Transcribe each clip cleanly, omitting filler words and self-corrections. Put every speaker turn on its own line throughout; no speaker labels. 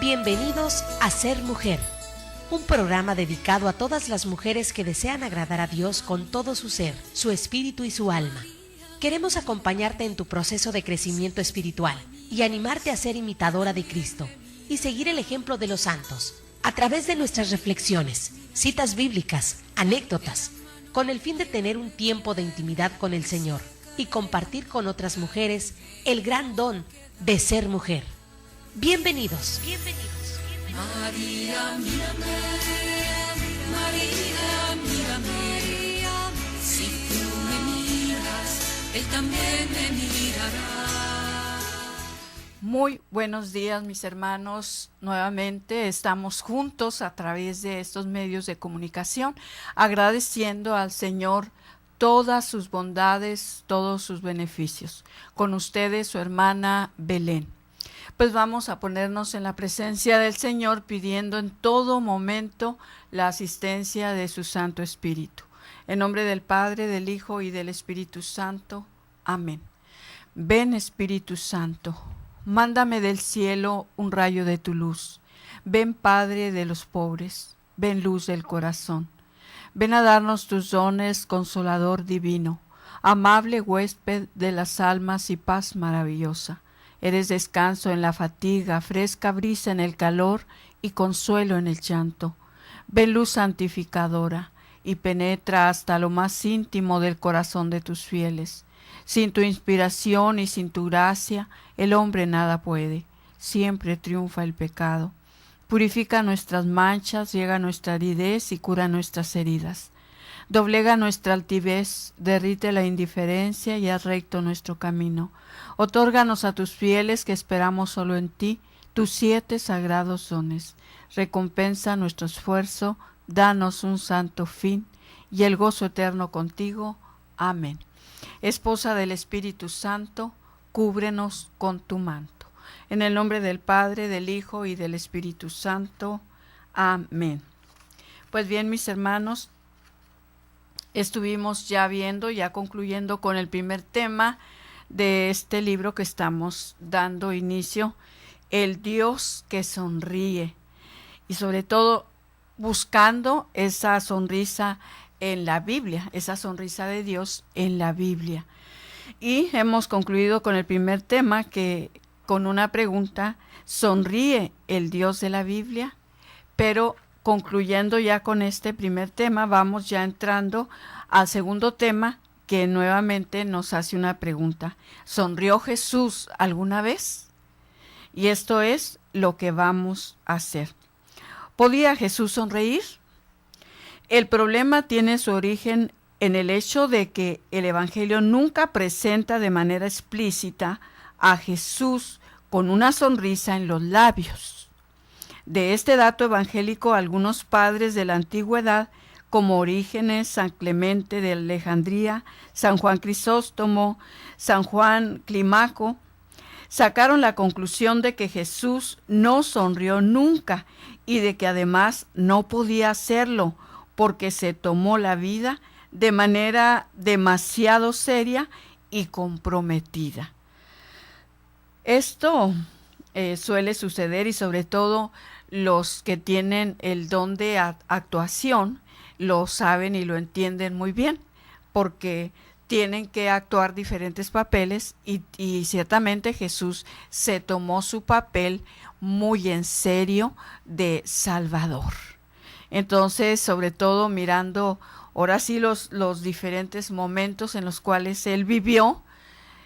Bienvenidos a Ser Mujer, un programa dedicado a todas las mujeres que desean agradar a Dios con todo su ser, su espíritu y su alma. Queremos acompañarte en tu proceso de crecimiento espiritual y animarte a ser imitadora de Cristo y seguir el ejemplo de los santos a través de nuestras reflexiones, citas bíblicas, anécdotas, con el fin de tener un tiempo de intimidad con el Señor y compartir con otras mujeres el gran don de ser mujer. Bienvenidos.
María, mírame, María, mírame, si tú me miras, Él también me mirará.
Muy buenos días, mis hermanos. Nuevamente estamos juntos a través de estos medios de comunicación, agradeciendo al Señor todas sus bondades, todos sus beneficios. Con ustedes, su hermana Belén. Pues vamos a ponernos en la presencia del Señor, pidiendo en todo momento la asistencia de su Santo Espíritu. En nombre del Padre, del Hijo y del Espíritu Santo. Amén. Ven, Espíritu Santo, mándame del cielo un rayo de tu luz. Ven, Padre de los pobres, ven, luz del corazón. Ven a darnos tus dones, Consolador divino, amable huésped de las almas y paz maravillosa. Eres descanso en la fatiga, fresca brisa en el calor y consuelo en el llanto. Ven, luz santificadora, y penetra hasta lo más íntimo del corazón de tus fieles. Sin tu inspiración y sin tu gracia, el hombre nada puede. Siempre triunfa el pecado. Purifica nuestras manchas, llega nuestra aridez y cura nuestras heridas. Doblega nuestra altivez, derrite la indiferencia y haz recto nuestro camino. Otórganos a tus fieles que esperamos solo en ti, tus 7 sagrados dones. Recompensa nuestro esfuerzo, danos un santo fin y el gozo eterno contigo. Amén. Esposa del Espíritu Santo, cúbrenos con tu manto. En el nombre del Padre, del Hijo y del Espíritu Santo. Amén. Pues bien, mis hermanos, estuvimos ya concluyendo con el primer tema de este libro que estamos dando inicio, el Dios que sonríe, y sobre todo buscando esa sonrisa en la Biblia, esa sonrisa de Dios en la Biblia. Y hemos concluido con el primer tema con una pregunta: ¿sonríe el Dios de la Biblia? Pero concluyendo ya con este primer tema, vamos ya entrando al segundo tema, que nuevamente nos hace una pregunta. ¿Sonrió Jesús alguna vez? Y esto es lo que vamos a hacer. ¿Podía Jesús sonreír? El problema tiene su origen en el hecho de que el Evangelio nunca presenta de manera explícita a Jesús con una sonrisa en los labios. De este dato evangélico, algunos padres de la antigüedad, como Orígenes, San Clemente de Alejandría, San Juan Crisóstomo, San Juan Climaco, sacaron la conclusión de que Jesús no sonrió nunca y de que además no podía hacerlo porque se tomó la vida de manera demasiado seria y comprometida. Esto suele suceder, y sobre todo los que tienen el don de actuación lo saben y lo entienden muy bien, porque tienen que actuar diferentes papeles y ciertamente Jesús se tomó su papel muy en serio de Salvador. Entonces, sobre todo mirando ahora sí los diferentes momentos en los cuales él vivió,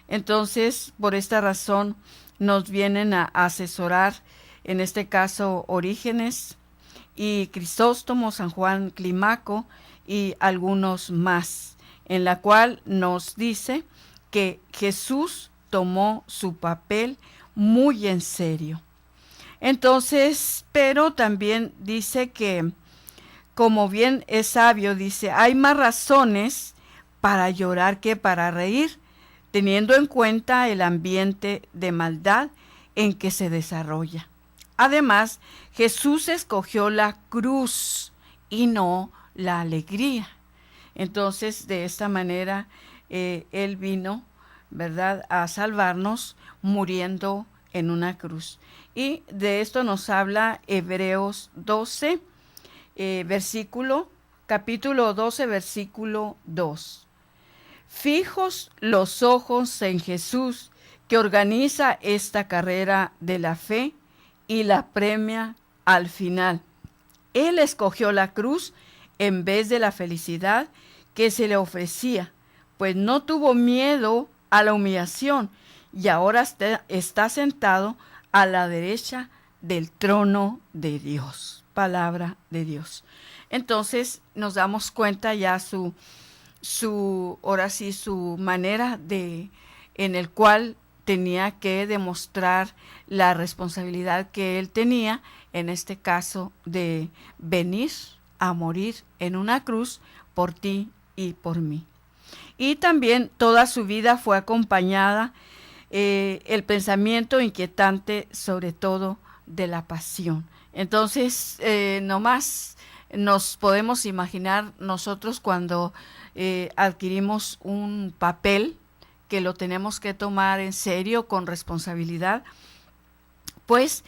entonces por esta razón nos vienen a asesorar, en este caso Orígenes y Crisóstomo, San Juan Climaco y algunos más, en la cual nos dice que Jesús tomó su papel muy en serio. Entonces, pero también dice que, como bien es sabio, dice, hay más razones para llorar que para reír, teniendo en cuenta el ambiente de maldad en que se desarrolla. Además, Jesús escogió la cruz y no la alegría. Entonces, de esta manera, Él vino, ¿verdad?, a salvarnos muriendo en una cruz. Y de esto nos habla Hebreos 12, capítulo 12, versículo 2. Fijos los ojos en Jesús, que organiza esta carrera de la fe y la premia al final. Él escogió la cruz en vez de la felicidad que se le ofrecía, pues no tuvo miedo a la humillación y ahora está sentado a la derecha del trono de Dios. Palabra de Dios. Entonces nos damos cuenta ya su manera en el cual tenía que demostrar la responsabilidad que él tenía, en este caso de venir a morir en una cruz por ti y por mí. Y también toda su vida fue acompañada el pensamiento inquietante, sobre todo de la pasión. Entonces, nomás nos podemos imaginar nosotros cuando adquirimos un papel que lo tenemos que tomar en serio, con responsabilidad, pues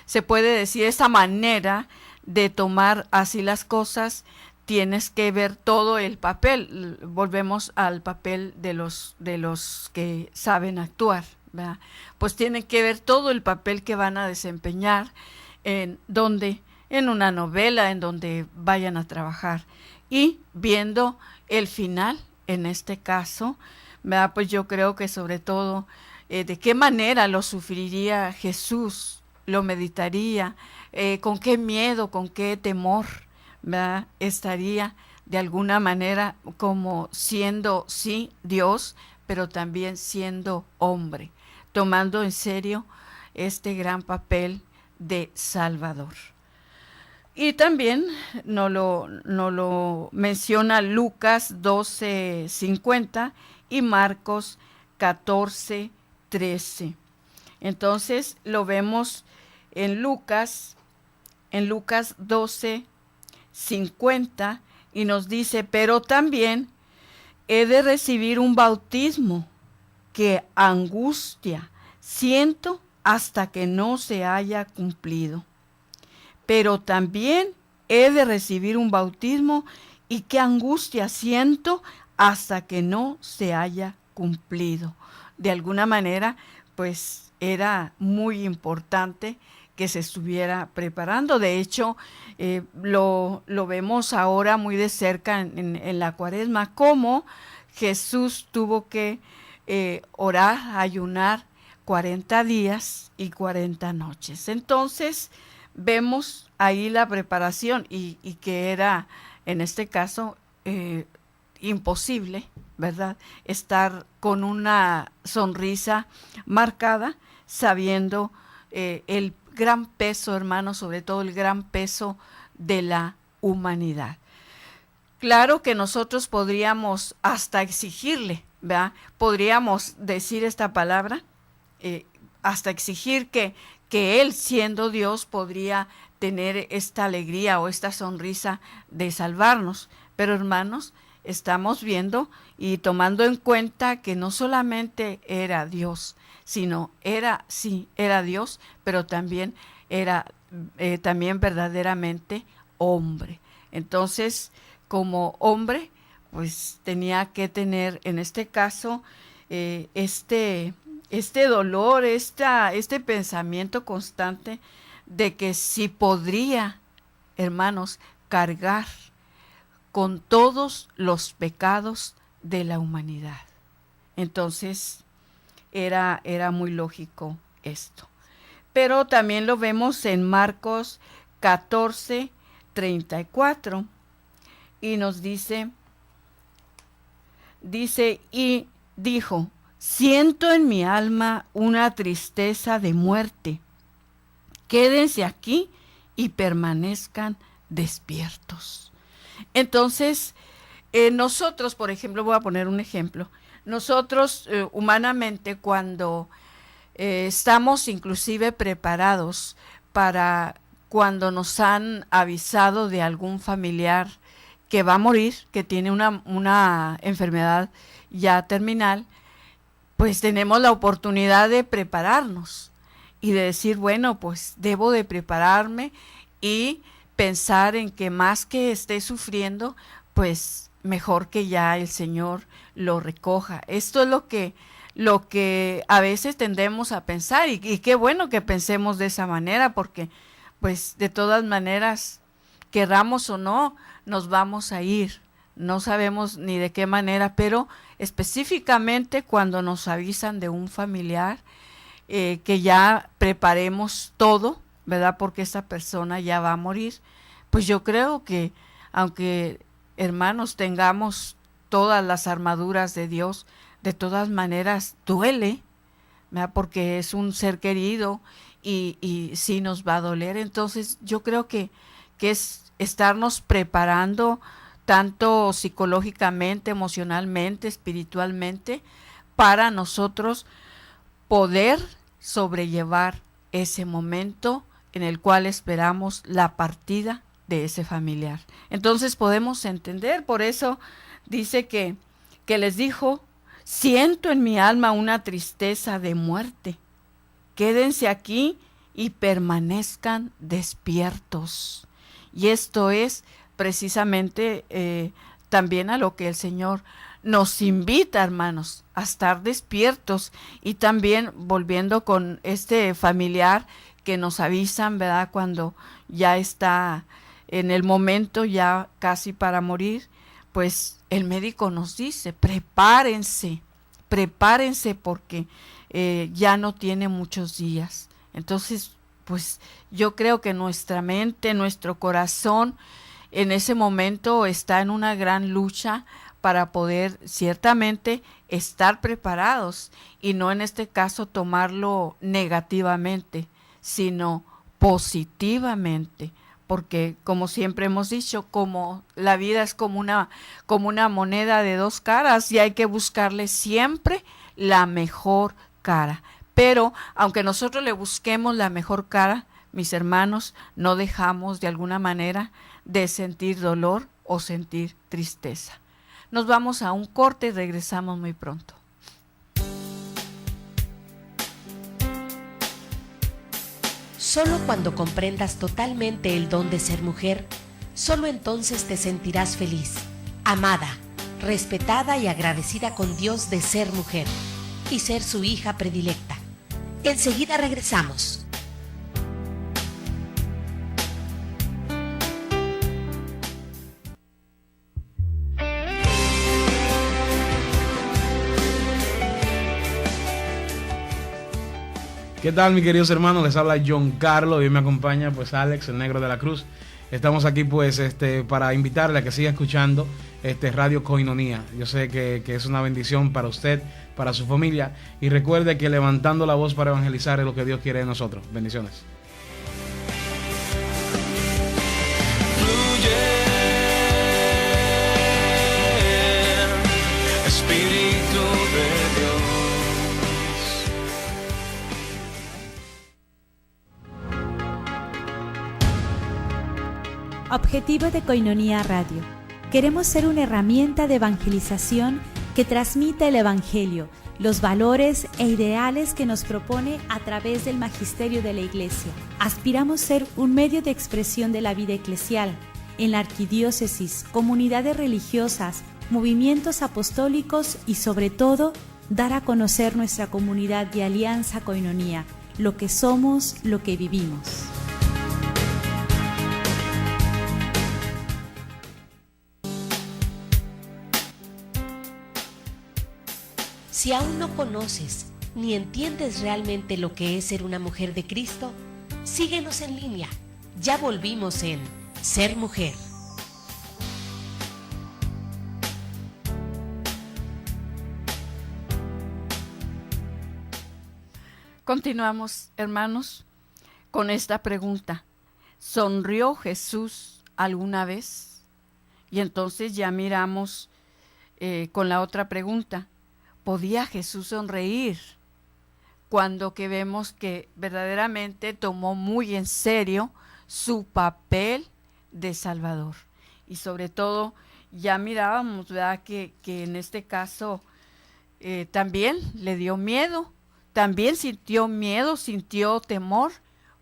se puede decir, esta manera de tomar así las cosas, tienes que ver todo el papel. Volvemos al papel de los que saben actuar, ¿verdad? Pues tienen que ver todo el papel que van a desempeñar en una novela, en donde vayan a trabajar, y viendo el final, en este caso, ¿verdad? Pues yo creo que sobre todo de qué manera lo sufriría Jesús, lo meditaría, con qué miedo, con qué temor, ¿verdad? Estaría de alguna manera como siendo, sí, Dios, pero también siendo hombre, tomando en serio este gran papel de Salvador. Y también nos lo menciona Lucas 12:50 y Marcos 14:13. Entonces lo vemos en Lucas 12:50, y nos dice: pero también he de recibir un bautismo que angustia siento hasta que no se haya cumplido. Pero también he de recibir un bautismo y qué angustia siento hasta que no se haya cumplido. De alguna manera, pues era muy importante que se estuviera preparando. De hecho, lo vemos ahora muy de cerca en la Cuaresma, cómo Jesús tuvo que orar, ayunar 40 días y 40 noches. Entonces, vemos ahí la preparación y que era, en este caso, imposible, ¿verdad? Estar con una sonrisa marcada, sabiendo el gran peso, hermano, sobre todo el gran peso de la humanidad. Claro que nosotros podríamos hasta exigirle, ¿verdad? Podríamos decir esta palabra, hasta exigir que Él, siendo Dios, podría tener esta alegría o esta sonrisa de salvarnos. Pero, hermanos, estamos viendo y tomando en cuenta que no solamente era Dios, sino era Dios, pero también era verdaderamente hombre. Entonces, como hombre, pues tenía que tener, en este caso, este dolor, este pensamiento constante de que si podría, hermanos, cargar con todos los pecados de la humanidad. Entonces, era muy lógico esto. Pero también lo vemos en Marcos 14:34, y nos dice, y dijo: siento en mi alma una tristeza de muerte. Quédense aquí y permanezcan despiertos. Entonces, nosotros, por ejemplo, voy a poner un ejemplo. Nosotros, humanamente, cuando estamos inclusive preparados para cuando nos han avisado de algún familiar que va a morir, que tiene una enfermedad ya terminal, pues tenemos la oportunidad de prepararnos y de decir, bueno, pues debo de prepararme y pensar en que más que esté sufriendo, pues mejor que ya el Señor lo recoja. Esto es lo que a veces tendemos a pensar y qué bueno que pensemos de esa manera, porque pues de todas maneras, querramos o no, nos vamos a ir. No sabemos ni de qué manera, pero específicamente cuando nos avisan de un familiar, que ya preparemos todo, ¿verdad? Porque esa persona ya va a morir. Pues yo creo que aunque, hermanos, tengamos todas las armaduras de Dios, de todas maneras duele, ¿verdad? Porque es un ser querido y sí nos va a doler. Entonces yo creo que es estarnos preparando tanto psicológicamente, emocionalmente, espiritualmente, para nosotros poder sobrellevar ese momento en el cual esperamos la partida de ese familiar. Entonces podemos entender, por eso dice que les dijo, siento en mi alma una tristeza de muerte, quédense aquí y permanezcan despiertos. Y esto es precisamente también a lo que el Señor nos invita, hermanos, a estar despiertos. Y también volviendo con este familiar que nos avisan, ¿verdad? Cuando ya está en el momento ya casi para morir, pues el médico nos dice, prepárense porque ya no tiene muchos días. Entonces, pues yo creo que nuestra mente, nuestro corazón, en ese momento está en una gran lucha para poder ciertamente estar preparados y no en este caso tomarlo negativamente, sino positivamente, porque como siempre hemos dicho, como la vida es como una moneda de dos caras y hay que buscarle siempre la mejor cara. Pero aunque nosotros le busquemos la mejor cara, mis hermanos, no dejamos de alguna manera de sentir dolor o sentir tristeza. Nos vamos a un corte y regresamos muy pronto.
Solo cuando comprendas totalmente el don de ser mujer, solo entonces te sentirás feliz, amada, respetada y agradecida con Dios de ser mujer y ser su hija predilecta. Enseguida regresamos.
¿Qué tal, mis queridos hermanos? Les habla John Carlos y hoy me acompaña pues Alex, el Negro de la Cruz. Estamos aquí pues para invitarle a que siga escuchando Radio Koinonía. Yo sé que es una bendición para usted, para su familia, y recuerde que levantando la voz para evangelizar es lo que Dios quiere de nosotros. Bendiciones.
Espíritu de Dios.
Objetivo de Koinonía Radio. Queremos ser una herramienta de evangelización que transmita el Evangelio, los valores e ideales que nos propone a través del magisterio de la Iglesia. Aspiramos ser un medio de expresión de la vida eclesial en la arquidiócesis, comunidades religiosas, movimientos apostólicos y sobre todo, dar a conocer nuestra comunidad de Alianza Koinonía, lo que somos, lo que vivimos.
Si aún no conoces ni entiendes realmente lo que es ser una mujer de Cristo, síguenos en línea. Ya volvimos en Ser Mujer.
Continuamos, hermanos, con esta pregunta. ¿Sonrió Jesús alguna vez? Y entonces ya miramos con la otra pregunta. ¿Podía Jesús sonreír? Cuando que vemos que verdaderamente tomó muy en serio su papel de Salvador. Y sobre todo ya mirábamos, ¿verdad?, que en este caso también le dio miedo, también sintió miedo, sintió temor,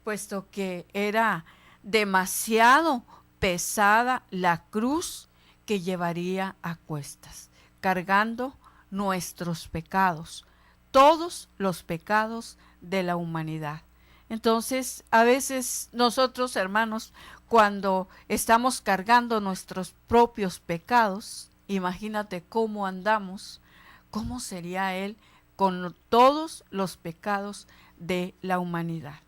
puesto que era demasiado pesada la cruz que llevaría a cuestas, cargando nuestros pecados, todos los pecados de la humanidad. Entonces, a veces nosotros, hermanos, cuando estamos cargando nuestros propios pecados, imagínate cómo andamos, cómo sería Él con todos los pecados de la humanidad.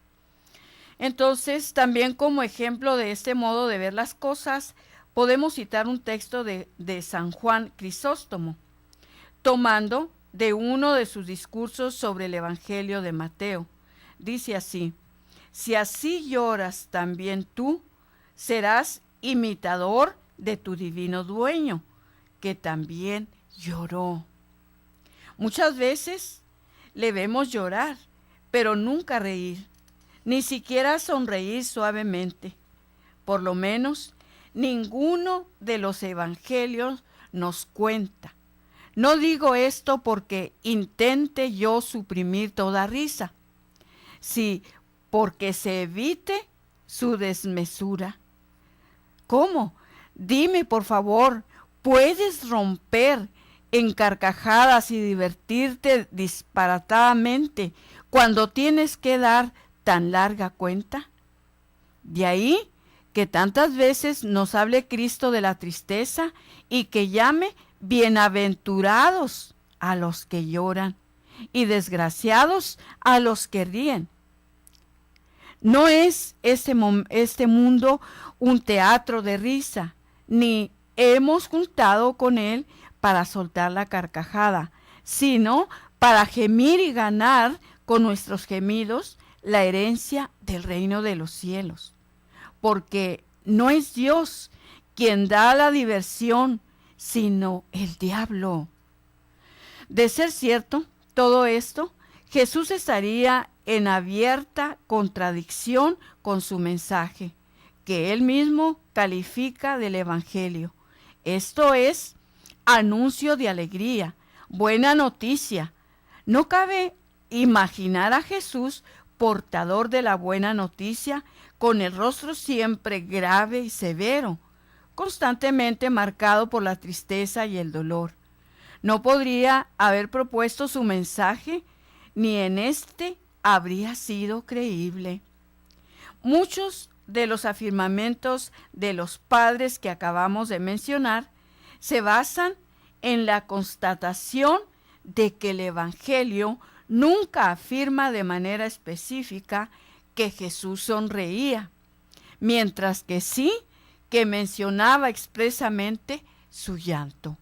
Entonces, también como ejemplo de este modo de ver las cosas, podemos citar un texto de San Juan Crisóstomo, tomando de uno de sus discursos sobre el Evangelio de Mateo. Dice así: si así lloras también tú, serás imitador de tu divino dueño, que también lloró. Muchas veces le vemos llorar, pero nunca reír, ni siquiera sonreír suavemente. Por lo menos, ninguno de los evangelios nos cuenta. No digo esto porque intente yo suprimir toda risa, sí, porque se evite su desmesura. ¿Cómo? Dime, por favor, ¿puedes romper en carcajadas y divertirte disparatadamente cuando tienes que dar tan larga cuenta? De ahí que tantas veces nos hable Cristo de la tristeza y que llame bienaventurados a los que lloran y desgraciados a los que ríen. No es este mundo un teatro de risa, ni hemos juntado con él para soltar la carcajada, sino para gemir y ganar con nuestros gemidos la herencia del reino de los cielos. Porque no es Dios quien da la diversión, sino el diablo. De ser cierto todo esto, Jesús estaría en abierta contradicción con su mensaje, que él mismo califica del Evangelio. Esto es anuncio de alegría, buena noticia. No cabe imaginar a Jesús portador de la buena noticia, con el rostro siempre grave y severo, constantemente marcado por la tristeza y el dolor. No podría haber propuesto su mensaje, ni en este habría sido creíble. Muchos de los afirmamientos de los padres que acabamos de mencionar se basan en la constatación de que el Evangelio nunca afirma de manera específica que Jesús sonreía, mientras que sí que mencionaba expresamente su llanto.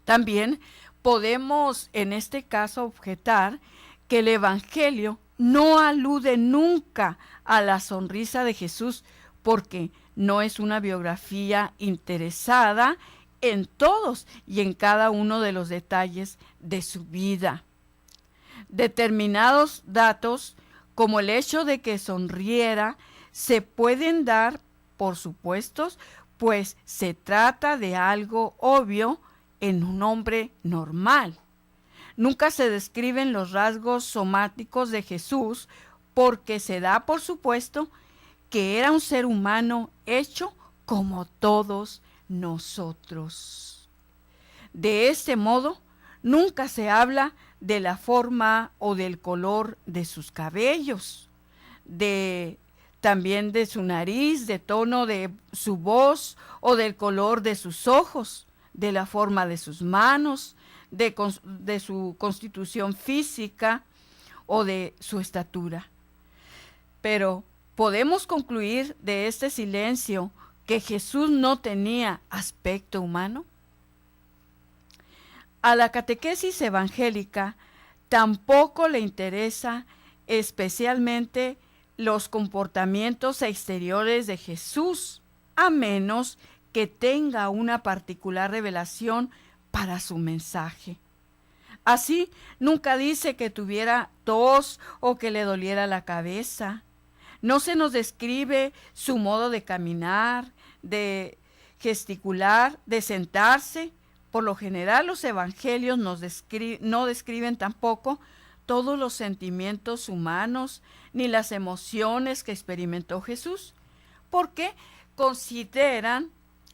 También podemos en este caso objetar que el Evangelio no alude nunca a la sonrisa de Jesús, porque no es una biografía interesada en todos y en cada uno de los detalles de su vida. Determinados datos, como el hecho de que sonriera, se pueden dar por supuestos, pues se trata de algo obvio en un hombre normal. Nunca se describen los rasgos somáticos de Jesús, porque se da por supuesto que era un ser humano hecho como todos nosotros. De este modo, nunca se habla de la forma o del color de sus cabellos, también de su nariz, de tono de su voz o del color de sus ojos, de la forma de sus manos, de su constitución física o de su estatura. Pero podemos concluir de este silencio que Jesús no tenía aspecto humano. A la catequesis evangélica tampoco le interesa especialmente los comportamientos exteriores de Jesús, a menos que tenga una particular revelación para su mensaje. Así, nunca dice que tuviera tos o que le doliera la cabeza. No se nos describe su modo de caminar, de gesticular, de sentarse, Por lo general, los evangelios no describen tampoco todos los sentimientos humanos ni las emociones que experimentó Jesús, porque consideran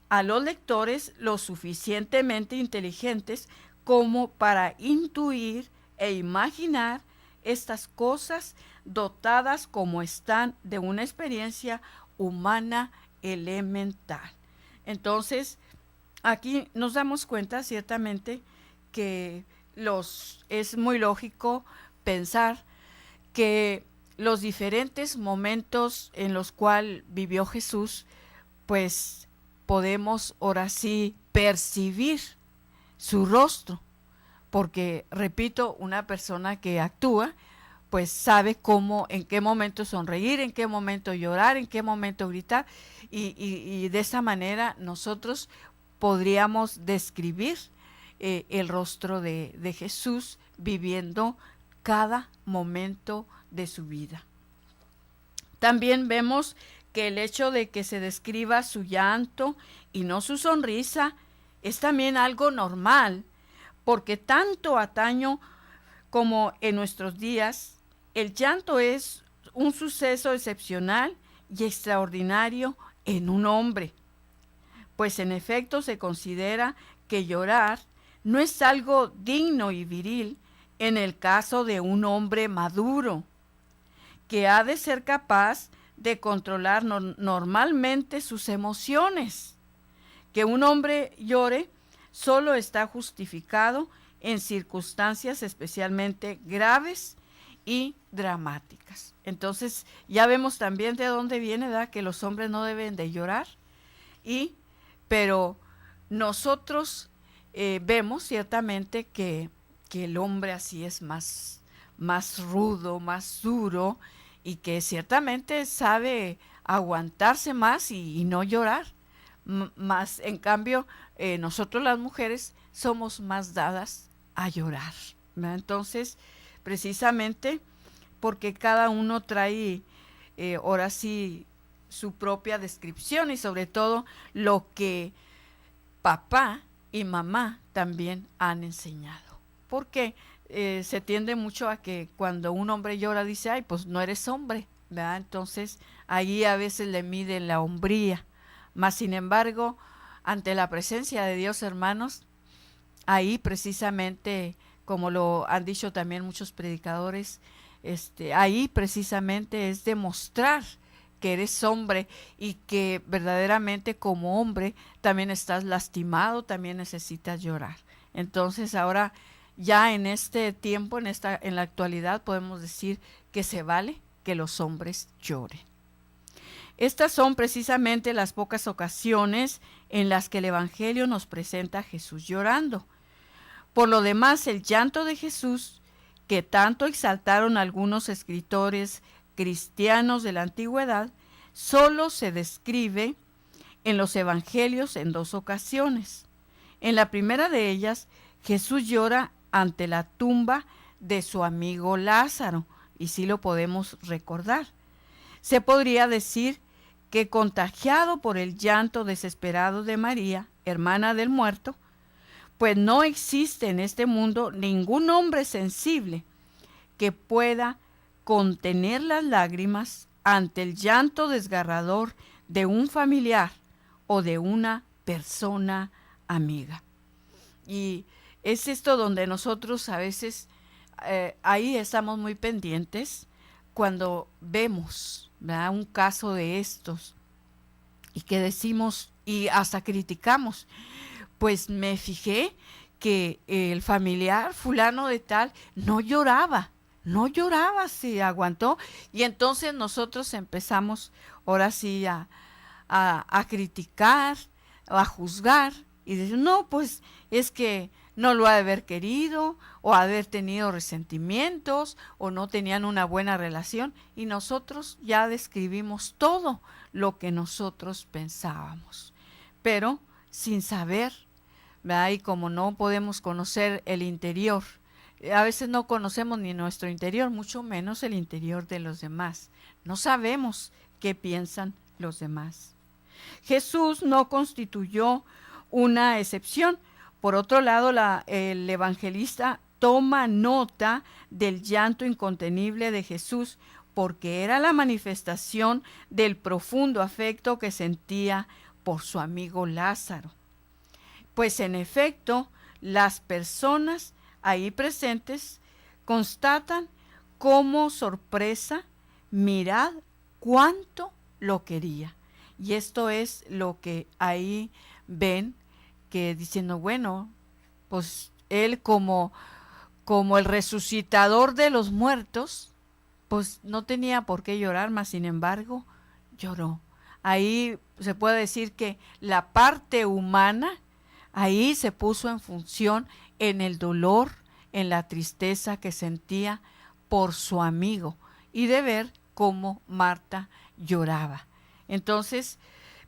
a los lectores lo suficientemente inteligentes como para intuir e imaginar estas cosas, dotadas como están de una experiencia humana elemental. Entonces, aquí nos damos cuenta ciertamente que es muy lógico pensar que los diferentes momentos en los cuales vivió Jesús, pues podemos ahora sí percibir su rostro, porque repito, una persona que actúa pues sabe cómo, en qué momento sonreír, en qué momento llorar, en qué momento gritar, y de esa manera nosotros podríamos describir el rostro de Jesús viviendo cada momento de su vida. También vemos que el hecho de que se describa su llanto y no su sonrisa es también algo normal, porque tanto antaño como en nuestros días, el llanto es un suceso excepcional y extraordinario en un hombre, pues en efecto se considera que llorar no es algo digno y viril en el caso de un hombre maduro, que ha de ser capaz de controlar normalmente sus emociones. Que un hombre llore solo está justificado en circunstancias especialmente graves y dramáticas. Entonces ya vemos también de dónde viene, ¿verdad?, que los hombres no deben de llorar, pero nosotros vemos ciertamente que el hombre así es más rudo, más duro, y que ciertamente sabe aguantarse más y no llorar. Más, en cambio, nosotros las mujeres somos más dadas a llorar, ¿verdad? Entonces, precisamente porque cada uno trae ahora sí su propia descripción, y sobre todo lo que papá y mamá también han enseñado. Porque se tiende mucho a que cuando un hombre llora dice, ay, pues no eres hombre, ¿verdad? Entonces ahí a veces le mide la hombría. Mas sin embargo, ante la presencia de Dios, hermanos, ahí precisamente, como lo han dicho también muchos predicadores, ahí precisamente es demostrar que eres hombre, y que verdaderamente como hombre también estás lastimado, también necesitas llorar. Entonces ahora ya en este tiempo, en la actualidad, podemos decir que se vale que los hombres lloren. Estas son precisamente las pocas ocasiones en las que el Evangelio nos presenta a Jesús llorando. Por lo demás, el llanto de Jesús, que tanto exaltaron algunos escritores cristianos de la antigüedad, solo se describe en los Evangelios en 2 ocasiones. En la primera de ellas, Jesús llora ante la tumba de su amigo Lázaro, y sí lo podemos recordar. Se podría decir que, contagiado por el llanto desesperado de María, hermana del muerto, pues no existe en este mundo ningún hombre sensible que pueda contener las lágrimas ante el llanto desgarrador de un familiar o de una persona amiga. Y es esto donde nosotros a veces ahí estamos muy pendientes cuando vemos, ¿verdad?, un caso de estos, y que decimos y hasta criticamos, pues me fijé que el familiar fulano de tal no lloraba, se aguantó, y entonces nosotros empezamos ahora sí a criticar, a juzgar, y decir, no, pues es que no lo ha de haber querido, o haber tenido resentimientos, o no tenían una buena relación, y nosotros ya describimos todo lo que nosotros pensábamos, pero sin saber, ¿verdad? Y como no podemos conocer el interior, a veces no conocemos ni nuestro interior, mucho menos el interior de los demás. No sabemos qué piensan los demás. Jesús no constituyó una excepción, Por otro lado, el evangelista toma nota del llanto incontenible de Jesús, porque era la manifestación del profundo afecto que sentía por su amigo Lázaro. Pues en efecto, las personas ahí presentes constatan como sorpresa, mirad cuánto lo quería. Y esto es lo que ahí ven, que diciendo, bueno, pues él como el resucitador de los muertos, pues no tenía por qué llorar, mas sin embargo lloró. Ahí se puede decir que la parte humana ahí se puso en función en el dolor, en la tristeza que sentía por su amigo, y de ver cómo Marta lloraba. Entonces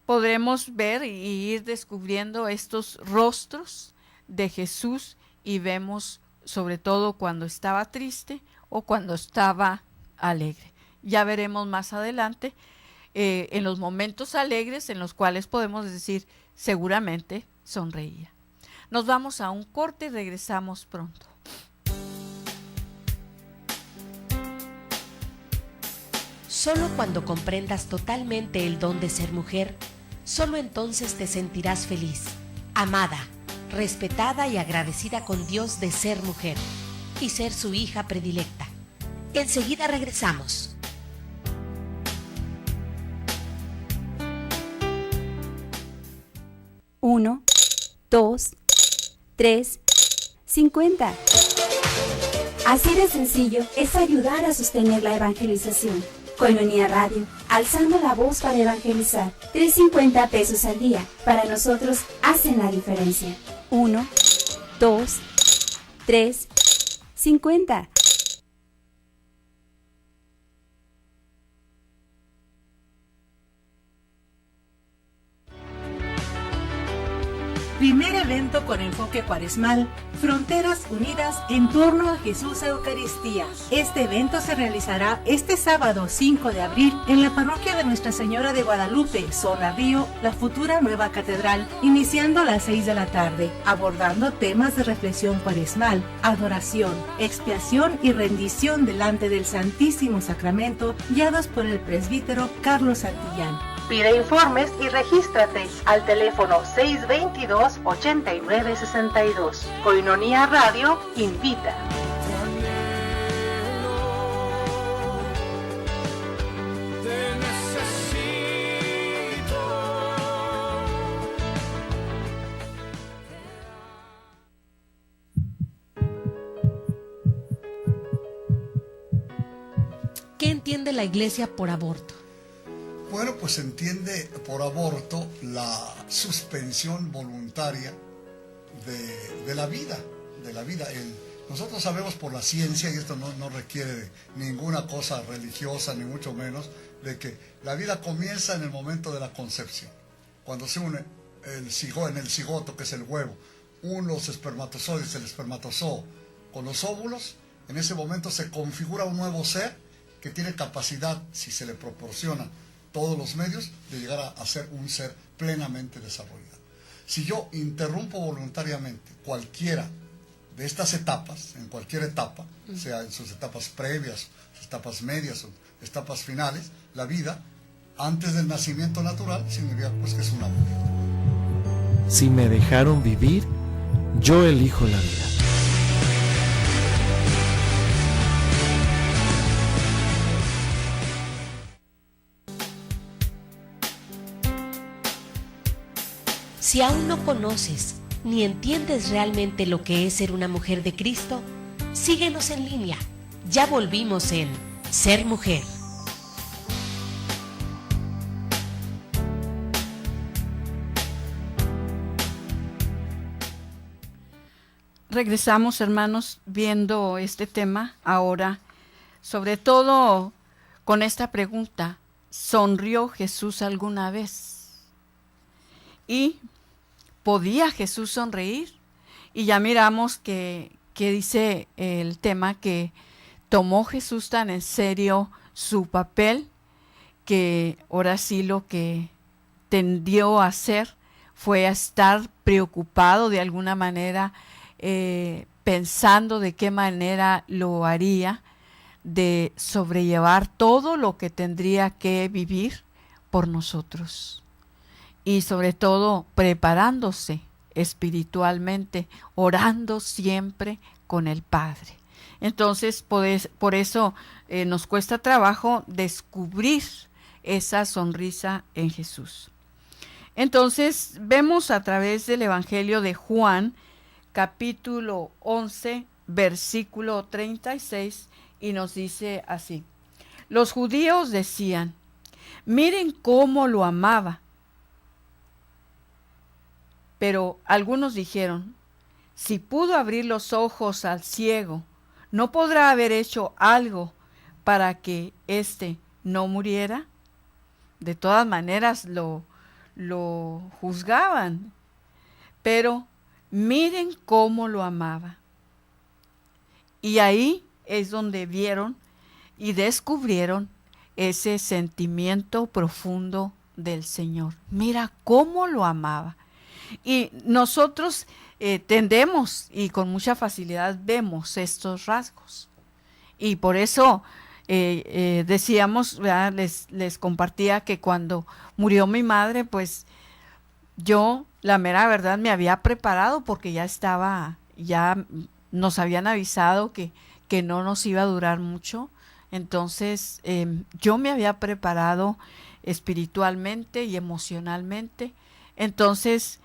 podremos ver y ir descubriendo estos rostros de Jesús, y vemos sobre todo cuando estaba triste o cuando estaba alegre. Ya veremos más adelante en los momentos alegres en los cuales podemos decir seguramente sonreía. Nos vamos a un corte y regresamos pronto.
Solo cuando comprendas totalmente el don de ser mujer, solo entonces te sentirás feliz, amada, respetada y agradecida con Dios de ser mujer y ser su hija predilecta. Enseguida regresamos.
Uno, 2, 3, 50. Así de sencillo es ayudar a sostener la evangelización. Koinonia Radio, alzando la voz para evangelizar. 3.50 pesos al día. Para nosotros hacen la diferencia. 1, 2, 3, 50.
Primer evento con enfoque cuaresmal, Fronteras Unidas en torno a Jesús Eucaristía. Este evento se realizará este sábado 5 de abril en la parroquia de Nuestra Señora de Guadalupe, Zona Río, la futura nueva catedral, iniciando a las 6 de la tarde, abordando temas de reflexión cuaresmal, adoración, expiación y rendición delante del Santísimo Sacramento, guiados por el presbítero Carlos Santillán. Pide informes y regístrate al teléfono 622-8962. Koinonia Radio invita.
¿Qué entiende la Iglesia por aborto?
Bueno, pues se entiende por aborto la suspensión voluntaria de la vida, nosotros sabemos por la ciencia, y esto no requiere de ninguna cosa religiosa, ni mucho menos, de que la vida comienza en el momento de la concepción. Cuando se une en el cigoto, que es el huevo, los espermatozoides, el espermatozoo, con los óvulos, en ese momento se configura un nuevo ser que tiene capacidad, si se le proporciona todos los medios, de llegar a ser un ser plenamente desarrollado. Si yo interrumpo voluntariamente cualquiera de estas etapas, en cualquier etapa, sea en sus etapas previas, sus etapas medias o etapas finales, la vida, antes del nacimiento natural, significa pues que es un aborto.
Si me dejaron vivir, yo elijo la vida.
Si aún no conoces ni entiendes realmente lo que es ser una mujer de Cristo, síguenos en línea. Ya volvimos en Ser Mujer.
Regresamos, hermanos, viendo este tema ahora, sobre todo con esta pregunta: ¿sonrió Jesús alguna vez? ¿Y podía Jesús sonreír? Y ya miramos que dice el tema que tomó Jesús tan en serio su papel, que ahora sí lo que tendió a hacer fue a estar preocupado de alguna manera, pensando de qué manera lo haría, de sobrellevar todo lo que tendría que vivir por nosotros. Y sobre todo preparándose espiritualmente, orando siempre con el Padre. Entonces, por eso nos cuesta trabajo descubrir esa sonrisa en Jesús. Entonces, vemos a través del Evangelio de Juan, capítulo 11, versículo 36, y nos dice así: los judíos decían, miren cómo lo amaba. Pero algunos dijeron, si pudo abrir los ojos al ciego, ¿no podrá haber hecho algo para que éste no muriera? De todas maneras lo juzgaban, pero miren cómo lo amaba. Y ahí es donde vieron y descubrieron ese sentimiento profundo del Señor. Mira cómo lo amaba. Y nosotros tendemos y con mucha facilidad vemos estos rasgos. Y por eso decíamos, ¿verdad? Les compartía que cuando murió mi madre, pues yo, la mera verdad, me había preparado porque ya nos habían avisado que no nos iba a durar mucho. Entonces yo me había preparado espiritualmente y emocionalmente. Entonces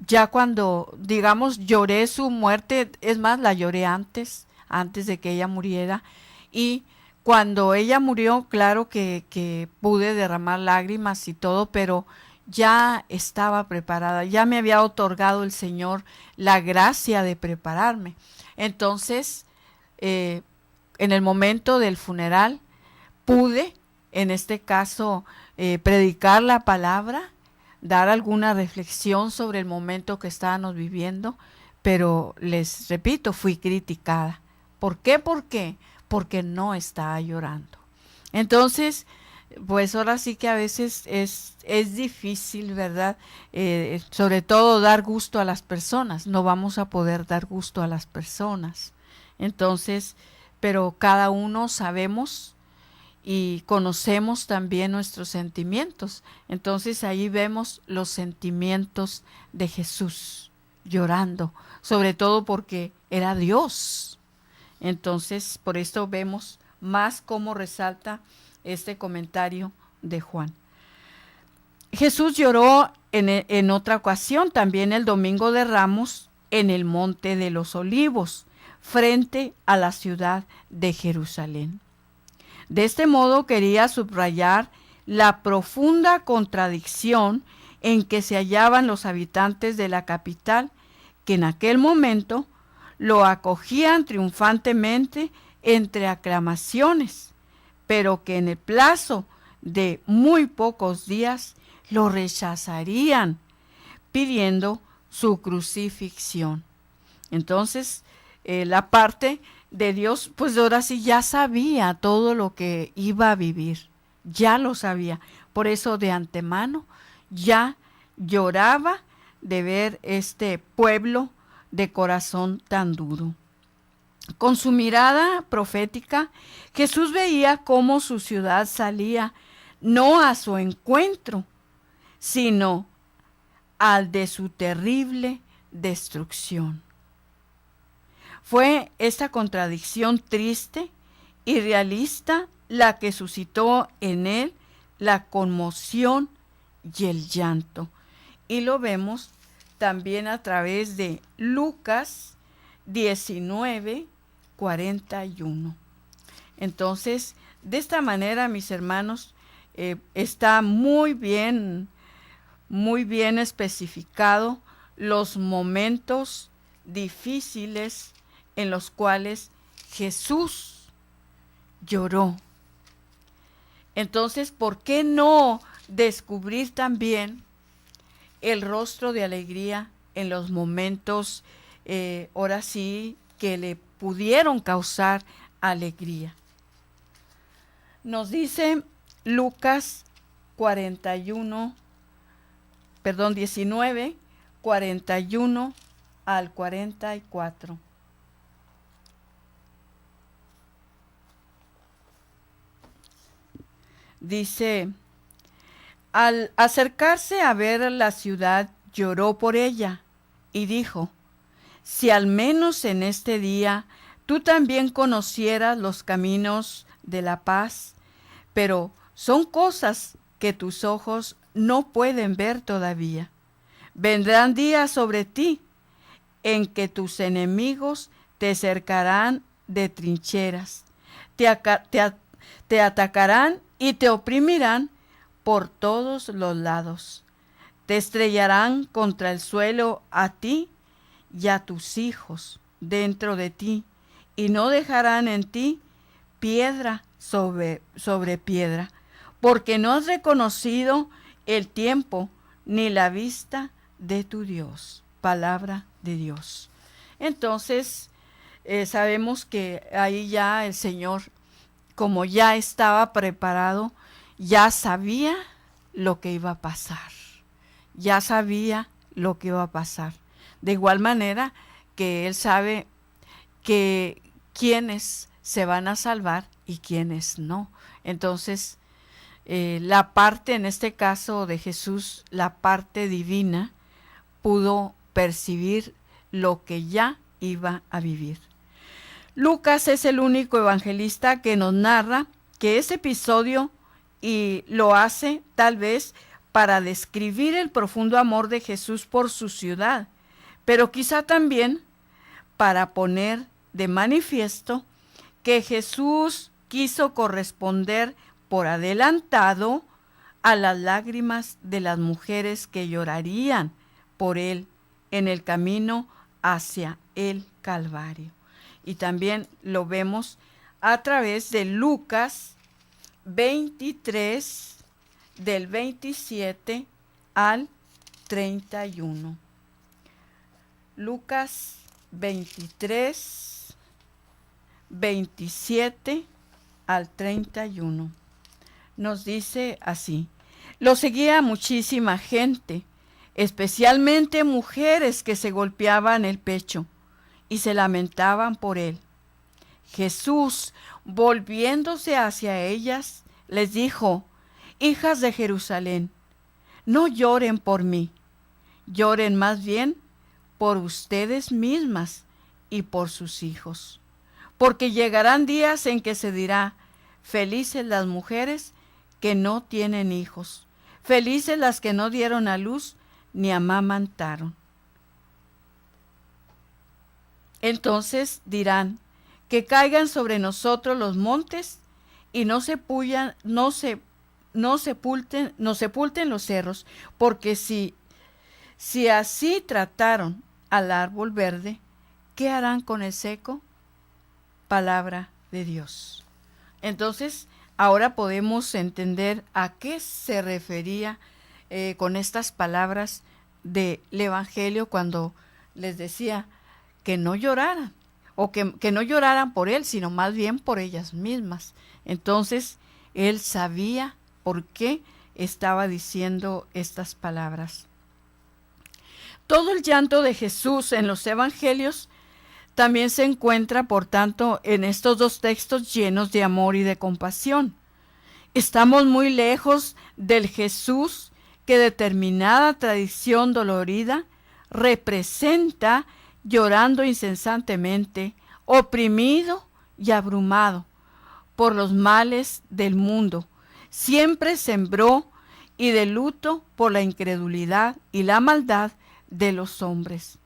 ya cuando, digamos, lloré su muerte, es más, la lloré antes de que ella muriera, y cuando ella murió, claro que pude derramar lágrimas y todo, pero ya estaba preparada, ya me había otorgado el Señor la gracia de prepararme. Entonces, en el momento del funeral, pude, en este caso, predicar la palabra, dar alguna reflexión sobre el momento que estábamos viviendo, pero les repito, fui criticada. ¿Por qué? Porque no estaba llorando. Entonces, pues ahora sí que a veces es difícil, ¿verdad? Sobre todo dar gusto a las personas. No vamos a poder dar gusto a las personas. Entonces, pero cada uno sabemos y conocemos también nuestros sentimientos. Entonces ahí vemos los sentimientos de Jesús llorando, sobre todo porque era Dios. Entonces por esto vemos más cómo resalta este comentario de Juan. Jesús lloró en otra ocasión, también el Domingo de Ramos, en el Monte de los Olivos, frente a la ciudad de Jerusalén. De este modo quería subrayar la profunda contradicción en que se hallaban los habitantes de la capital, que en aquel momento lo acogían triunfantemente entre aclamaciones, pero que en el plazo de muy pocos días lo rechazarían, pidiendo su crucifixión. Entonces, la parte de Dios, pues ahora sí ya sabía todo lo que iba a vivir, ya lo sabía. Por eso de antemano ya lloraba de ver este pueblo de corazón tan duro. Con su mirada profética, Jesús veía cómo su ciudad salía no a su encuentro, sino al de su terrible destrucción. Fue esta contradicción triste y realista la que suscitó en él la conmoción y el llanto. Y lo vemos también a través de Lucas 19:41. Entonces, de esta manera, mis hermanos, está muy bien especificado los momentos difíciles en los cuales Jesús lloró. Entonces, ¿por qué no descubrir también el rostro de alegría en los momentos, ahora sí, que le pudieron causar alegría? Nos dice Lucas 19, 41 al 44. Dice: al acercarse a ver la ciudad, lloró por ella y dijo: si al menos en este día tú también conocieras los caminos de la paz, pero son cosas que tus ojos no pueden ver todavía. Vendrán días sobre ti en que tus enemigos te cercarán de trincheras, te atacarán y te oprimirán por todos los lados. Te estrellarán contra el suelo a ti y a tus hijos dentro de ti, y no dejarán en ti piedra sobre piedra, porque no has reconocido el tiempo ni la vista de tu Dios. Palabra de Dios. Entonces, sabemos que ahí ya el Señor, como ya estaba preparado, ya sabía lo que iba a pasar. Ya sabía lo que iba a pasar. De igual manera que Él sabe que quiénes se van a salvar y quiénes no. Entonces, la parte, en este caso de Jesús, la parte divina, pudo percibir lo que ya iba a vivir. Lucas es el único evangelista que nos narra que ese episodio, y lo hace tal vez para describir el profundo amor de Jesús por su ciudad, pero quizá también para poner de manifiesto que Jesús quiso corresponder por adelantado a las lágrimas de las mujeres que llorarían por él en el camino hacia el Calvario. Y también lo vemos a través de Lucas 23, del 27 al 31. Lucas 23, 27 al 31. Nos dice así: lo seguía muchísima gente, especialmente mujeres que se golpeaban el pecho y se lamentaban por él. Jesús, volviéndose hacia ellas, les dijo: hijas de Jerusalén, no lloren por mí, lloren más bien por ustedes mismas y por sus hijos, porque llegarán días en que se dirá: felices las mujeres que no tienen hijos, felices las que no dieron a luz ni amamantaron. Entonces dirán: que caigan sobre nosotros los montes y no sepulten los cerros, porque si así trataron al árbol verde, ¿qué harán con el seco? Palabra de Dios. Entonces, ahora podemos entender a qué se refería con estas palabras del Evangelio cuando les decía que no lloraran, o que no lloraran por él, sino más bien por ellas mismas. Entonces, él sabía por qué estaba diciendo estas palabras. Todo el llanto de Jesús en los evangelios también se encuentra, por tanto, en estos dos textos llenos de amor y de compasión. Estamos muy lejos del Jesús que determinada tradición dolorida representa llorando incesantemente, oprimido y abrumado por los males del mundo. Siempre sembró y de luto por la incredulidad y la maldad de los hombres.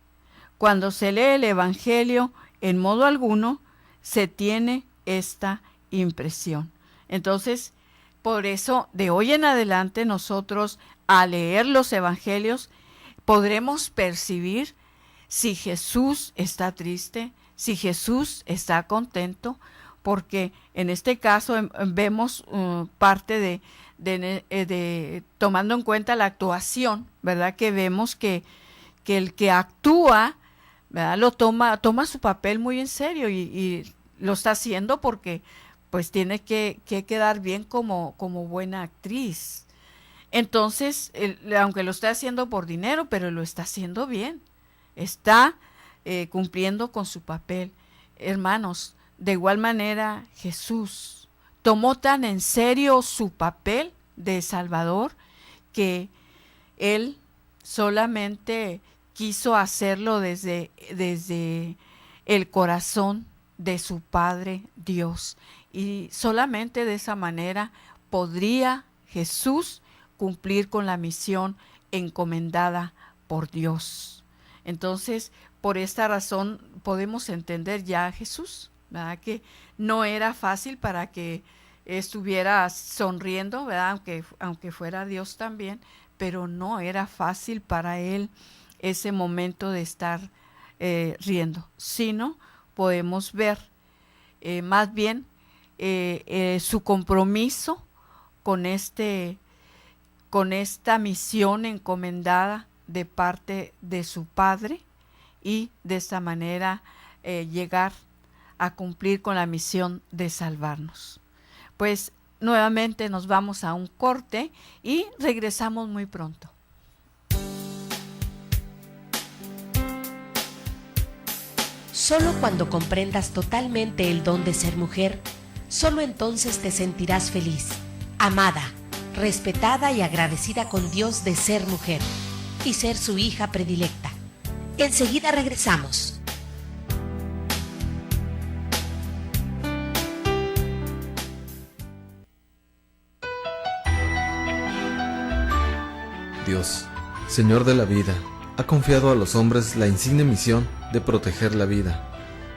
Cuando se lee el Evangelio, en modo alguno se tiene esta impresión. Entonces, por eso, de hoy en adelante, nosotros, al leer los Evangelios, podremos percibir si Jesús está triste, si Jesús está contento, porque en este caso vemos parte de tomando en cuenta la actuación, ¿verdad? Que vemos que el que actúa, ¿verdad? Toma su papel muy en serio y lo está haciendo porque pues tiene que quedar bien como buena actriz. Entonces, aunque lo está haciendo por dinero, pero lo está haciendo bien. Está cumpliendo con su papel. Hermanos, de igual manera, Jesús tomó tan en serio su papel de Salvador que Él solamente quiso hacerlo desde el corazón de su Padre Dios. Y solamente de esa manera podría Jesús cumplir con la misión encomendada por Dios. Entonces, por esta razón podemos entender ya a Jesús, ¿verdad? Que no era fácil para que estuviera sonriendo, ¿verdad? Aunque fuera Dios también, pero no era fácil para él ese momento de estar riendo, sino podemos ver más bien su compromiso con esta misión encomendada de parte de su Padre, y de esta manera llegar a cumplir con la misión de salvarnos. Pues nuevamente nos vamos a un corte y regresamos muy pronto.
Solo cuando comprendas totalmente el don de ser mujer, solo entonces te sentirás feliz, amada, respetada y agradecida con Dios de ser mujer y ser su hija predilecta. Enseguida regresamos.
Dios, Señor de la vida, ha confiado a los hombres la insigne misión de proteger la vida,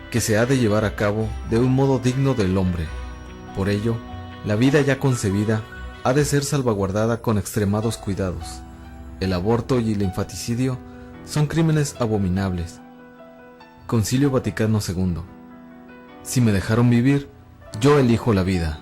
que se ha de llevar a cabo de un modo digno del hombre. Por ello, la vida ya concebida ha de ser salvaguardada con extremados cuidados. El aborto y el infanticidio son crímenes abominables. Concilio Vaticano II. Si me dejaron vivir, yo elijo la vida.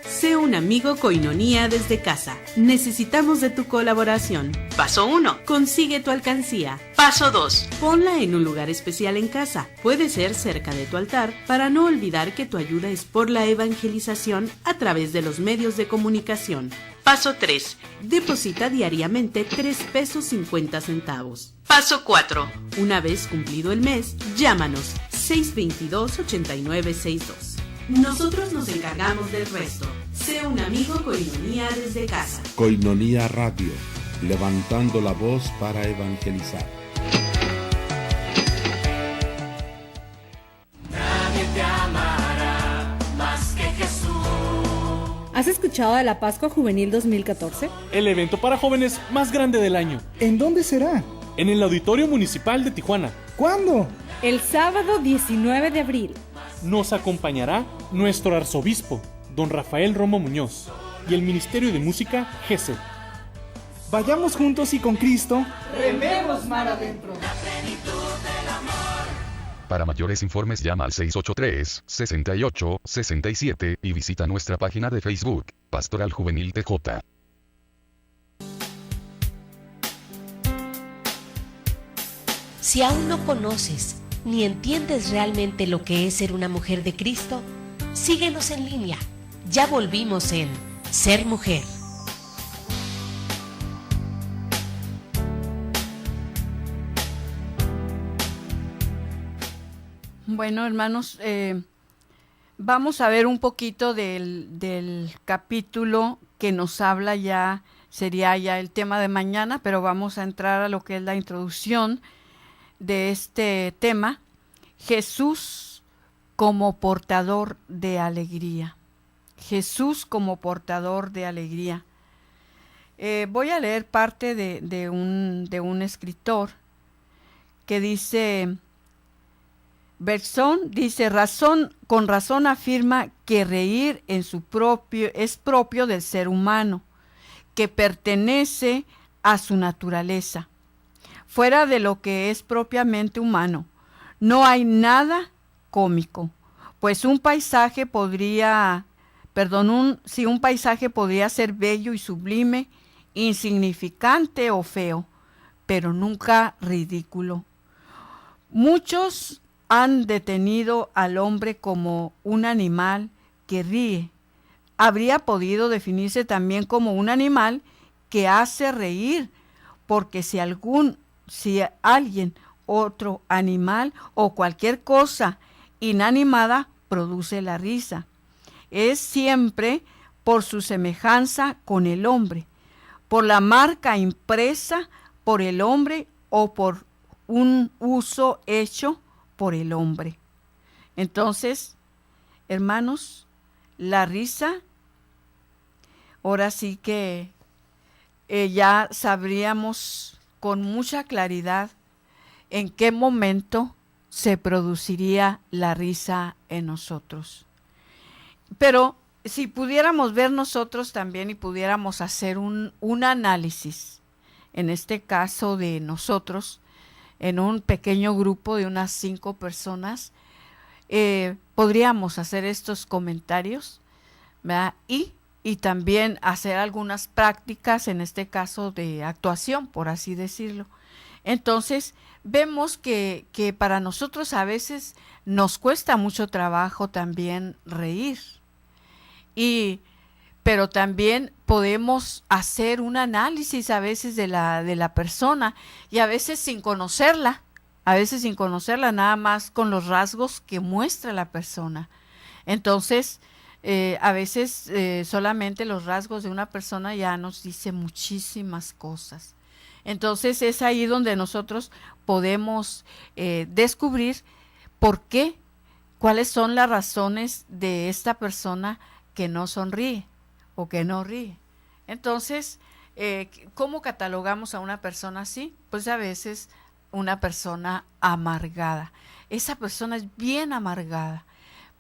Sé un amigo Koinonía desde casa. Necesitamos de tu colaboración. Paso 1. Consigue tu alcancía. Paso 2. Ponla en un lugar especial en casa. Puede ser cerca de tu altar, para no olvidar que tu ayuda es por la evangelización a través de los medios de comunicación. Paso 3. Deposita diariamente 3.50 pesos. Paso 4. Una vez cumplido el mes, llámanos 622-8962. Nosotros nos encargamos del resto. Sé un amigo Koinonía desde casa.
Koinonía Radio, levantando la voz para evangelizar.
Nadie te amará más que Jesús.
¿Has escuchado de la Pascua Juvenil 2014?
El evento para jóvenes más grande del año.
¿En dónde será?
En el Auditorio Municipal de Tijuana.
¿Cuándo?
El sábado 19 de abril.
Nos acompañará nuestro arzobispo, don Rafael Romo Muñoz, y el Ministerio de Música, GESE.
Vayamos juntos y con Cristo.
Rememos mar adentro.
Para mayores informes llama al 683-68-67 y visita nuestra página de Facebook, Pastoral Juvenil TJ.
Si aún no conoces ni entiendes realmente lo que es ser una mujer de Cristo, síguenos en línea. Ya volvimos en Ser Mujer.
Bueno, hermanos, vamos a ver un poquito del capítulo que nos habla ya, sería ya el tema de mañana, pero vamos a entrar a lo que es la introducción de este tema. Jesús como portador de alegría. Jesús como portador de alegría. Voy a leer parte de un escritor que dice, con razón afirma que reír es propio del ser humano, que pertenece a su naturaleza. Fuera de lo que es propiamente humano, no hay nada cómico, pues un paisaje podría ser bello y sublime insignificante o feo, pero nunca ridículo. Muchos han detenido al hombre como un animal que ríe. Habría podido definirse también como un animal que hace reír, porque si alguien, otro animal o cualquier cosa inanimada produce la risa, es siempre por su semejanza con el hombre, por la marca impresa por el hombre o por un uso hecho por el hombre. Entonces, hermanos, la risa, ahora sí que ya sabríamos con mucha claridad en qué momento se produciría la risa en nosotros. Pero si pudiéramos ver nosotros también y pudiéramos hacer un análisis, en este caso de nosotros, en un pequeño grupo de unas 5 personas, podríamos hacer estos comentarios, ¿verdad? Y también hacer algunas prácticas, en este caso de actuación, por así decirlo. Entonces, vemos que para nosotros a veces nos cuesta mucho trabajo también reír. Pero también podemos hacer un análisis a veces de la persona, y a veces sin conocerla, nada más con los rasgos que muestra la persona. Entonces, a veces solamente los rasgos de una persona ya nos dice muchísimas cosas. Entonces es ahí donde nosotros podemos descubrir por qué, cuáles son las razones de esta persona que no sonríe o que no ríe. Entonces, ¿cómo catalogamos a una persona así? Pues a veces una persona amargada. Esa persona es bien amargada,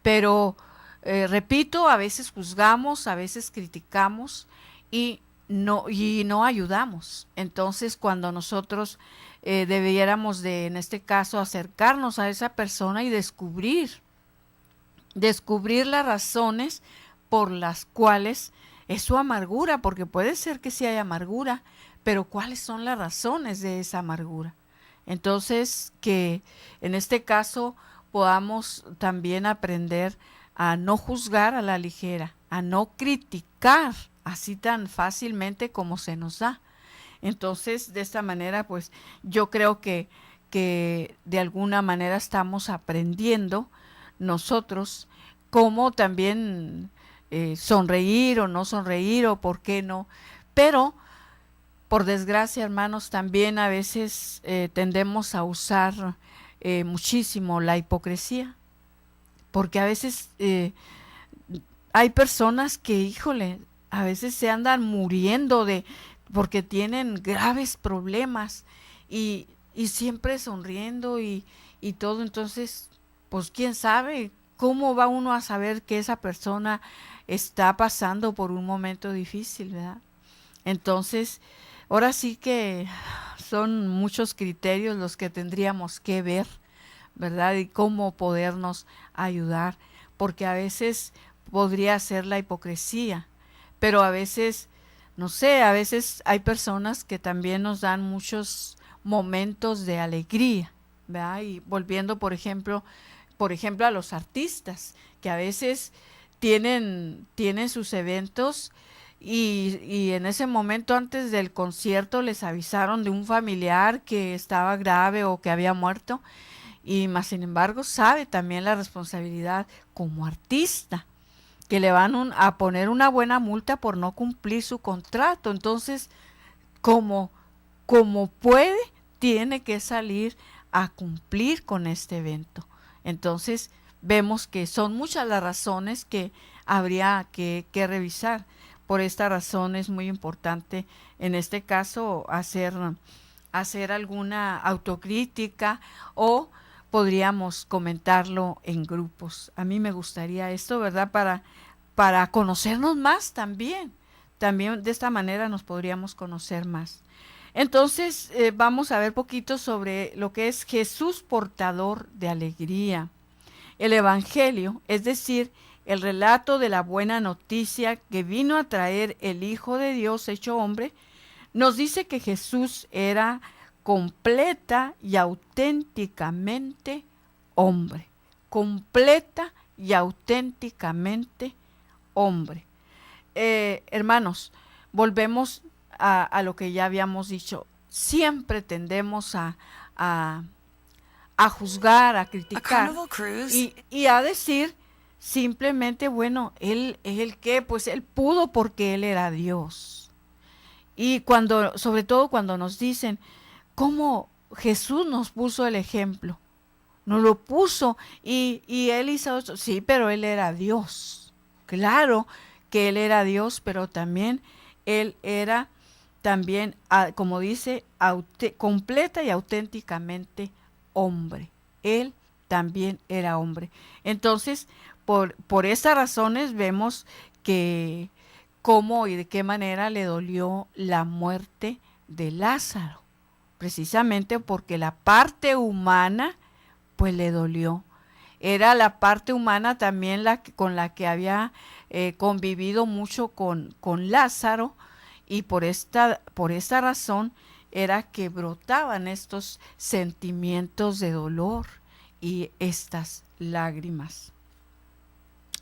pero repito, a veces juzgamos, a veces criticamos y no ayudamos. Entonces, cuando nosotros debiéramos de, en este caso, acercarnos a esa persona y descubrir las razones por las cuales es su amargura, porque puede ser que sí haya amargura, pero ¿cuáles son las razones de esa amargura? Entonces, que en este caso podamos también aprender a no juzgar a la ligera, a no criticar así tan fácilmente como se nos da. Entonces, de esta manera, pues yo creo que de alguna manera estamos aprendiendo nosotros cómo también sonreír o no sonreír, o por qué no. Pero, por desgracia, hermanos, también a veces tendemos a usar muchísimo la hipocresía, porque a veces hay personas que, híjole, a veces se andan muriendo porque tienen graves problemas y siempre sonriendo y todo. Entonces, pues quién sabe cómo va uno a saber que esa persona está pasando por un momento difícil, ¿verdad? Entonces, ahora sí que son muchos criterios los que tendríamos que ver, ¿verdad? Y cómo podernos ayudar, porque a veces podría ser la hipocresía, pero a veces, no sé, a veces hay personas que también nos dan muchos momentos de alegría, ¿verdad? Y volviendo, por ejemplo, a los artistas, que a veces tienen sus eventos y en ese momento antes del concierto les avisaron de un familiar que estaba grave o que había muerto, y más sin embargo sabe también la responsabilidad como artista, que le van a poner una buena multa por no cumplir su contrato. Entonces, como puede, tiene que salir a cumplir con este evento. Entonces, vemos que son muchas las razones que habría que revisar. Por esta razón es muy importante, en este caso, hacer alguna autocrítica, o podríamos comentarlo en grupos. A mí me gustaría esto, ¿verdad? Para conocernos más también. También de esta manera nos podríamos conocer más. Entonces, vamos a ver poquito sobre lo que es Jesús portador de alegría. El Evangelio, es decir, el relato de la buena noticia que vino a traer el Hijo de Dios hecho hombre, nos dice que Jesús era completa y auténticamente hombre. Completa y auténticamente hombre. Hermanos, volvemos a lo que ya habíamos dicho. Siempre tendemos a juzgar, a criticar y a decir simplemente, bueno, él qué, pues él pudo porque él era Dios. Y sobre todo cuando nos dicen cómo Jesús nos puso el ejemplo, nos lo puso y él hizo eso, sí, pero él era Dios. Claro que él era Dios, pero también él era como dice, completa y auténticamente hombre. Él también era hombre. Entonces, por esas razones vemos que cómo y de qué manera le dolió la muerte de Lázaro. Precisamente porque la parte humana, pues le dolió. Era la parte humana también con la que había convivido mucho con Lázaro, y por esta razón era que brotaban estos sentimientos de dolor y estas lágrimas.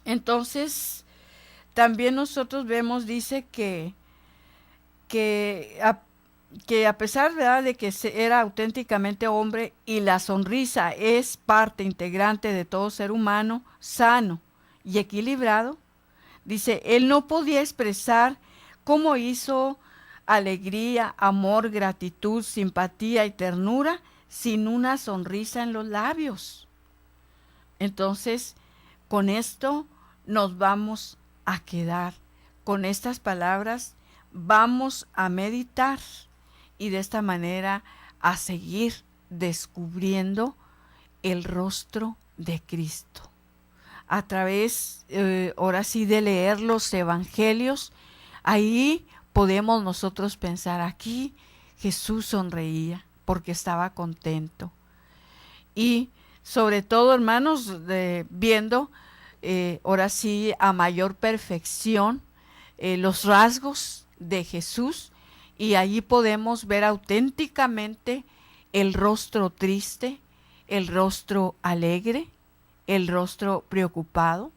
Entonces, también nosotros vemos, dice que a pesar, ¿verdad?, de que era auténticamente hombre, y la sonrisa es parte integrante de todo ser humano sano y equilibrado, dice, él no podía expresar cómo hizo alegría, amor, gratitud, simpatía y ternura sin una sonrisa en los labios. Entonces, con esto nos vamos a quedar. Con estas palabras vamos a meditar y de esta manera a seguir descubriendo el rostro de Cristo. A través, ahora sí, de leer los evangelios, ahí podemos nosotros pensar, aquí Jesús sonreía porque estaba contento. Y sobre todo, hermanos, viendo ahora sí a mayor perfección los rasgos de Jesús, y allí podemos ver auténticamente el rostro triste, el rostro alegre, el rostro preocupado,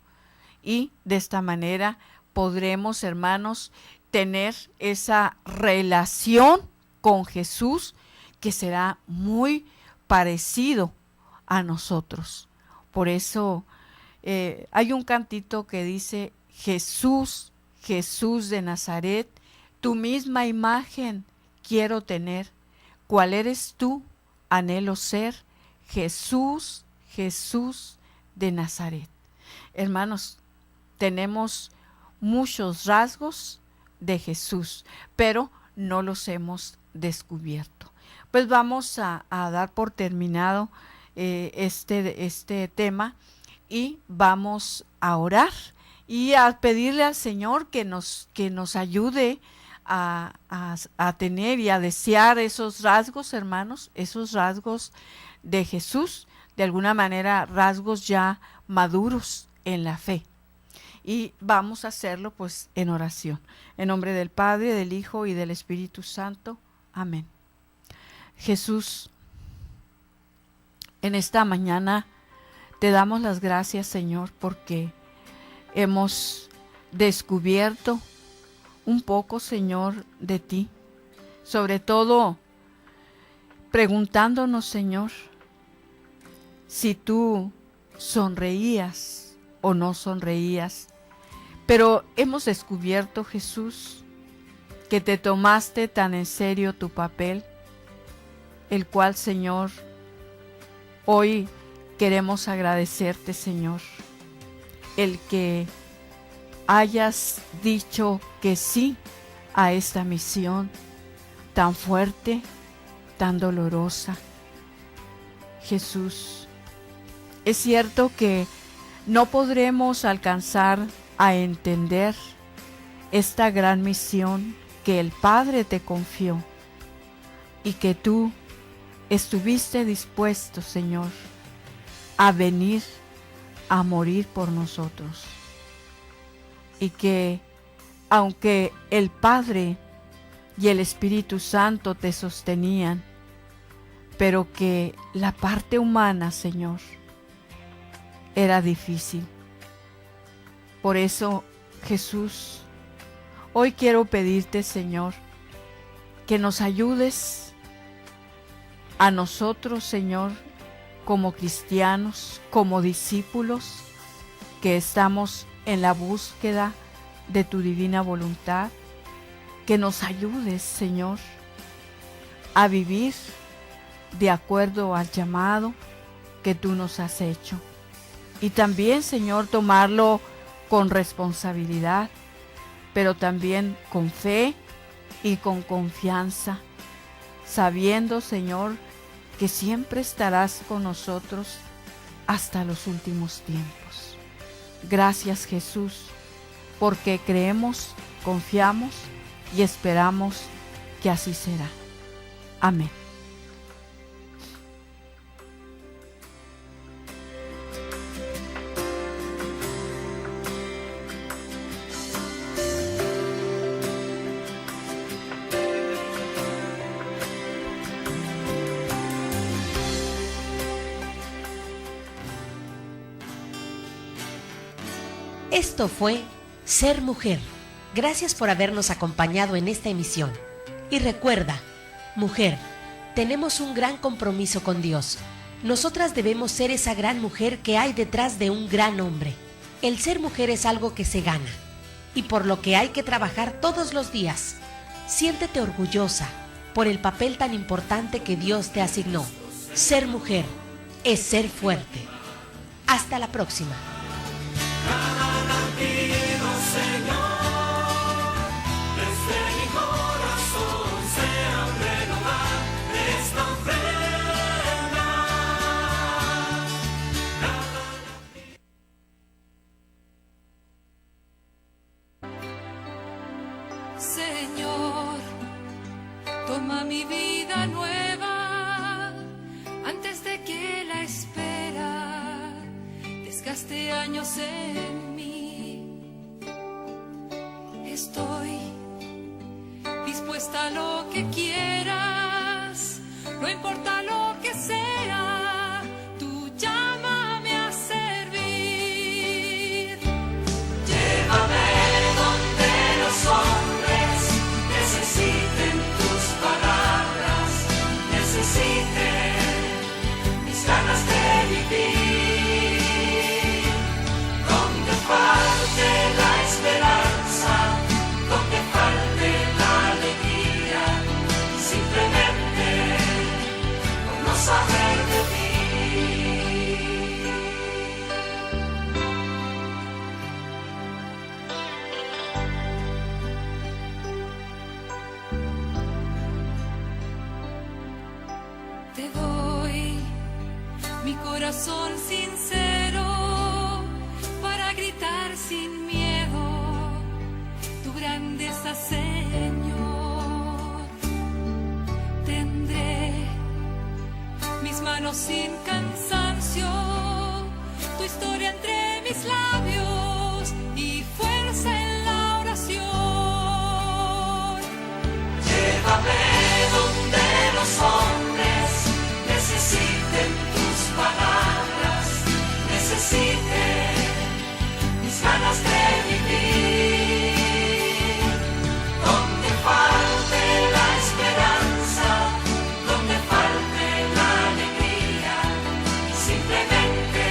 y de esta manera podremos, hermanos, tener esa relación con Jesús que será muy parecido a nosotros. Por eso hay un cantito que dice: Jesús, Jesús de Nazaret, tu misma imagen quiero tener. ¿Cuál eres tú? Anhelo ser. Jesús, Jesús de Nazaret. Hermanos, tenemos muchos rasgos de Jesús, pero no los hemos descubierto. Pues vamos a dar por terminado este tema, y vamos a orar y a pedirle al Señor que nos ayude a tener y a desear esos rasgos, hermanos, esos rasgos de Jesús, de alguna manera rasgos ya maduros en la fe. Y vamos a hacerlo pues en oración. En nombre del Padre, del Hijo y del Espíritu Santo. Amén. Jesús, en esta mañana te damos las gracias, Señor, porque hemos descubierto un poco, Señor, de ti. Sobre todo, preguntándonos, Señor, si tú sonreías o no sonreías. Pero hemos descubierto, Jesús, que te tomaste tan en serio tu papel, el cual, Señor, hoy queremos agradecerte, Señor, el que hayas dicho que sí a esta misión tan fuerte, tan dolorosa. Jesús, es cierto que no podremos alcanzar a entender esta gran misión que el Padre te confió y que tú estuviste dispuesto, Señor, a venir a morir por nosotros. Y que aunque el Padre y el Espíritu Santo te sostenían, pero que la parte humana, Señor, era difícil. Por eso, Jesús, hoy quiero pedirte, Señor, que nos ayudes a nosotros, Señor, como cristianos, como discípulos, que estamos en la búsqueda de tu divina voluntad, que nos ayudes, Señor, a vivir de acuerdo al llamado que tú nos has hecho. Y también, Señor, tomarlo con responsabilidad, pero también con fe y con confianza, sabiendo, Señor, que siempre estarás con nosotros hasta los últimos tiempos. Gracias, Jesús, porque creemos, confiamos y esperamos que así será. Amén.
Esto fue Ser Mujer. Gracias por habernos acompañado en esta emisión. Y recuerda, mujer, tenemos un gran compromiso con Dios. Nosotras debemos ser esa gran mujer que hay detrás de un gran hombre. El ser mujer es algo que se gana y por lo que hay que trabajar todos los días. Siéntete orgullosa por el papel tan importante que Dios te asignó. Ser mujer es ser fuerte. Hasta la próxima.
Señor, desde mi corazón sea un renovar esta ofrenda.
Señor, toma mi vida nueva antes de que la espera desgaste años en mí. Estoy dispuesta a lo que quieras, no importa lo que sea, tú llámame a servir.
Llévame donde los hombres necesiten tus palabras, necesiten mis ganas de vivir, donde falte la esperanza, donde falte la alegría, simplemente por no saber de ti.
Te doy mi corazón sincero para gritar sin miedo tu grandeza, Señor. Tendré mis manos sin cansancio, tu historia entre mis labios y fuerza en la oración.
Llévame donde los hombres necesiten tus palabras, necesiten mis ganas de vivir, donde falte la esperanza, donde falte la alegría, simplemente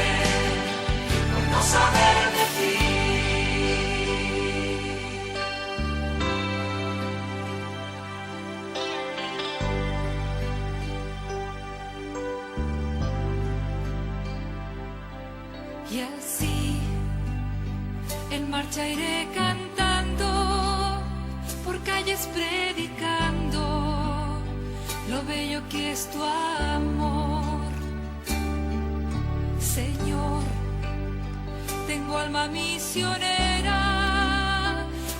por no saber de ti.
Y así en marcha iré cantando, por calles predicando lo bello que es tu amor. Señor, tengo alma misionera,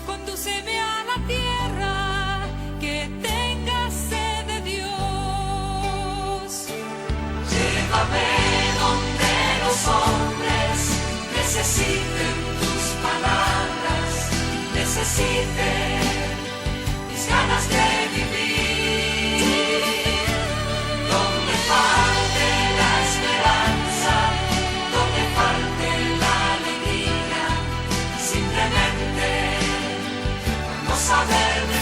condúceme a la tierra que tenga sed de Dios.
Llévame donde los hombres necesiten tus palabras, necesiten mis ganas de saber